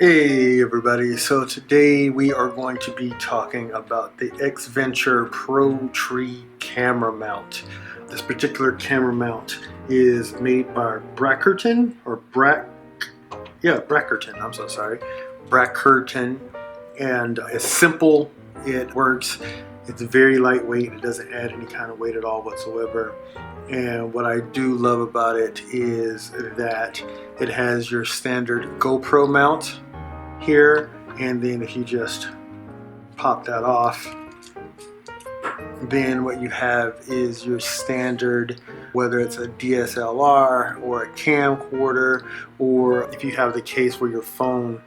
Hey everybody, so today we are going to be talking about the Xventure ProX Tree camera mount. This particular camera mount is made by Brackerton, Brackerton, I'm so sorry, Brackerton, and it's simple, it works, it's very lightweight, it doesn't add any kind of weight at all whatsoever. And what I do love about it is that it has your standard GoPro mount here, and then if you just pop that off, then what you have is your standard, whether it's a DSLR or a camcorder, or if you have the case where your phone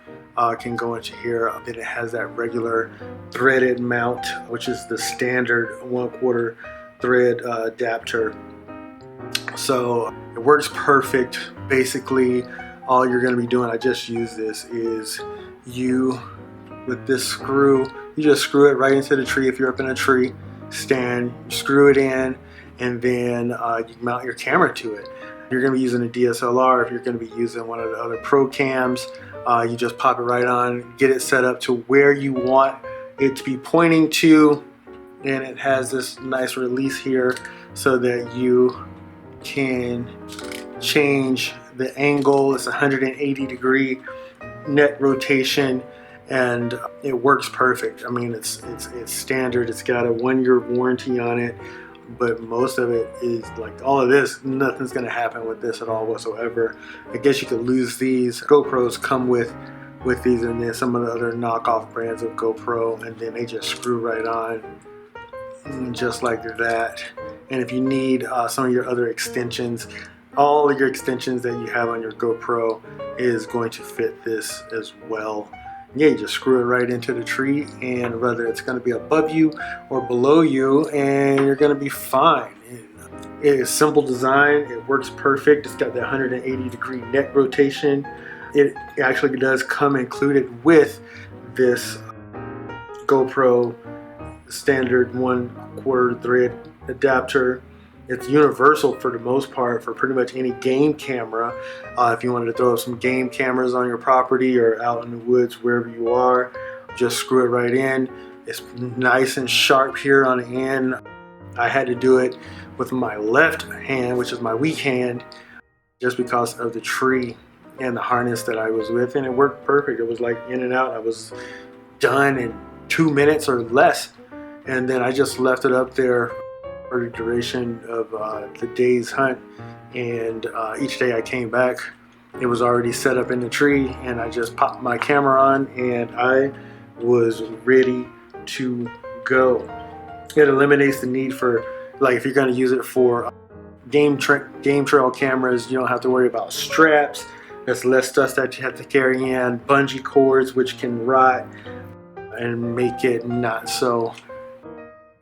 can go into here, then it has that regular threaded mount, which is the standard 1/4 thread adapter. So it works perfect. Basically all you're going to be doing, I just use this, is with this screw, you just screw it right into the tree. If you're up in a tree stand, you screw it in, and then you mount your camera to it. If you're going to be using a DSLR, if you're going to be using one of the other pro cams, you just pop it right on, get it set up to where you want it to be pointing to, and it has this nice release here so that you can change the angle. It's 180-degree net rotation, and it works perfect. I mean, it's standard. It's got a 1-year warranty on it, but most of it is like all of this, nothing's gonna happen with this at all whatsoever. I guess you could lose these. GoPros come with these, and then some of the other knockoff brands of GoPro, and then they just screw right on just like that. And if you need some of your other extensions, all of your extensions that you have on your GoPro is going to fit this as well. Yeah, you just screw it right into the tree, and whether it's going to be above you or below you, and you're going to be fine. It is simple design. It works perfect. It's got that 180-degree net rotation. It actually does come included with this GoPro standard 1/4 thread adapter. It's universal for the most part for pretty much any game camera. If you wanted to throw up some game cameras on your property or out in the woods, wherever you are, just screw it right in. It's nice and sharp here on the end. I had to do it with my left hand, which is my weak hand, just because of the tree and the harness that I was with, and it worked perfect. It was like in and out. I was done in 2 minutes or less, and then I just left it up there for the duration of the day's hunt, and each day I came back, it was already set up in the tree, and I just popped my camera on and I was ready to go. It eliminates the need for, like, if you're going to use it for game trail cameras, you don't have to worry about straps. There's less stuff that you have to carry in, bungee cords which can rot and make it not so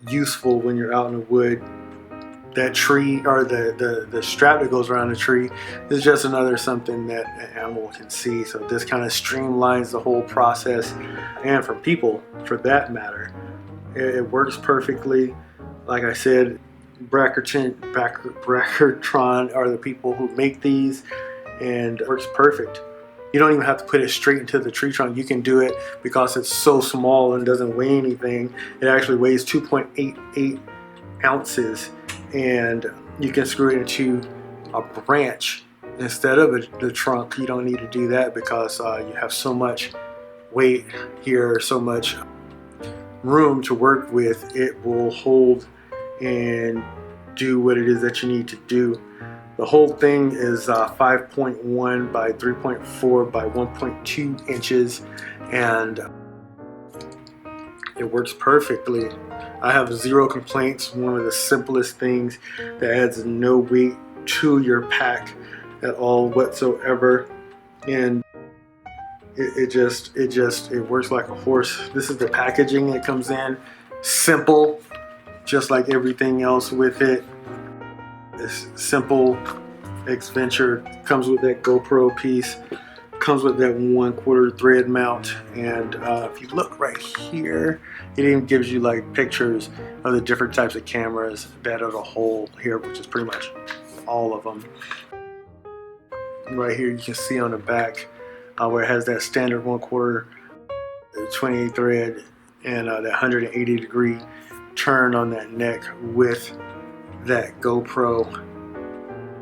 useful when you're out in the wood. That tree, or the strap that goes around the tree, is just another something that an animal can see. So this kind of streamlines the whole process, and for people for that matter. It works perfectly. Like I said, Brackerton are the people who make these, and it works perfect. You don't even have to put it straight into the tree trunk. You can do it because it's so small and doesn't weigh anything. It actually weighs 2.88 ounces, and you can screw it into a branch instead of the trunk. You don't need to do that because you have so much weight here, so much room to work with. It will hold and do what it is that you need to do. The whole thing is 5.1 by 3.4 by 1.2 inches, and it works perfectly. I have zero complaints. One of the simplest things that adds no weight to your pack at all whatsoever, and it works like a horse. This is the packaging it comes in. Simple, just like everything else with it. It's simple. Xventure comes with that GoPro piece, comes with that 1/4 thread mount, and if you look right here, it even gives you like pictures of the different types of cameras that are the whole here, which is pretty much all of them. Right here you can see on the back where it has that standard 1/4 28 thread and that 180 degree turn on that neck with that GoPro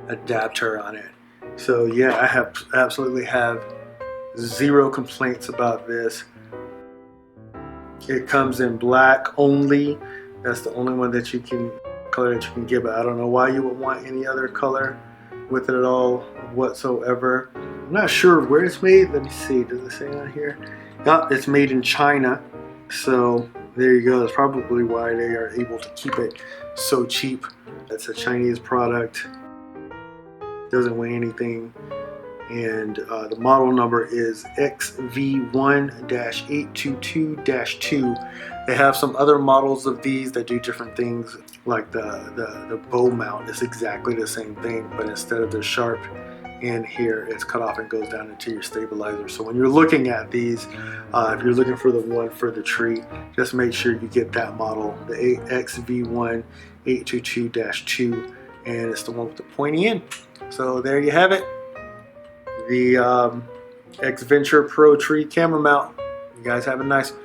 adapter on it. So yeah, I absolutely have zero complaints about this. It comes in black only. That's the only one that you can color that you can get, but I don't know why you would want any other color with it at all whatsoever. I'm not sure where it's made. Let me see, does it say on here? Yep, it's made in China. So there you go. That's probably why they are able to keep it so cheap. It's a Chinese product. Doesn't weigh anything. And the model number is XV1-822-2. They have some other models of these that do different things, like the bow mount is exactly the same thing, but instead of the sharp end here, it's cut off and goes down into your stabilizer. So when you're looking at these, if you're looking for the one for the tree, just make sure you get that model, the XV1-822-2, and it's the one with the pointy end. So there you have it. The Xventure Pro Tree camera mount. You guys have a nice one.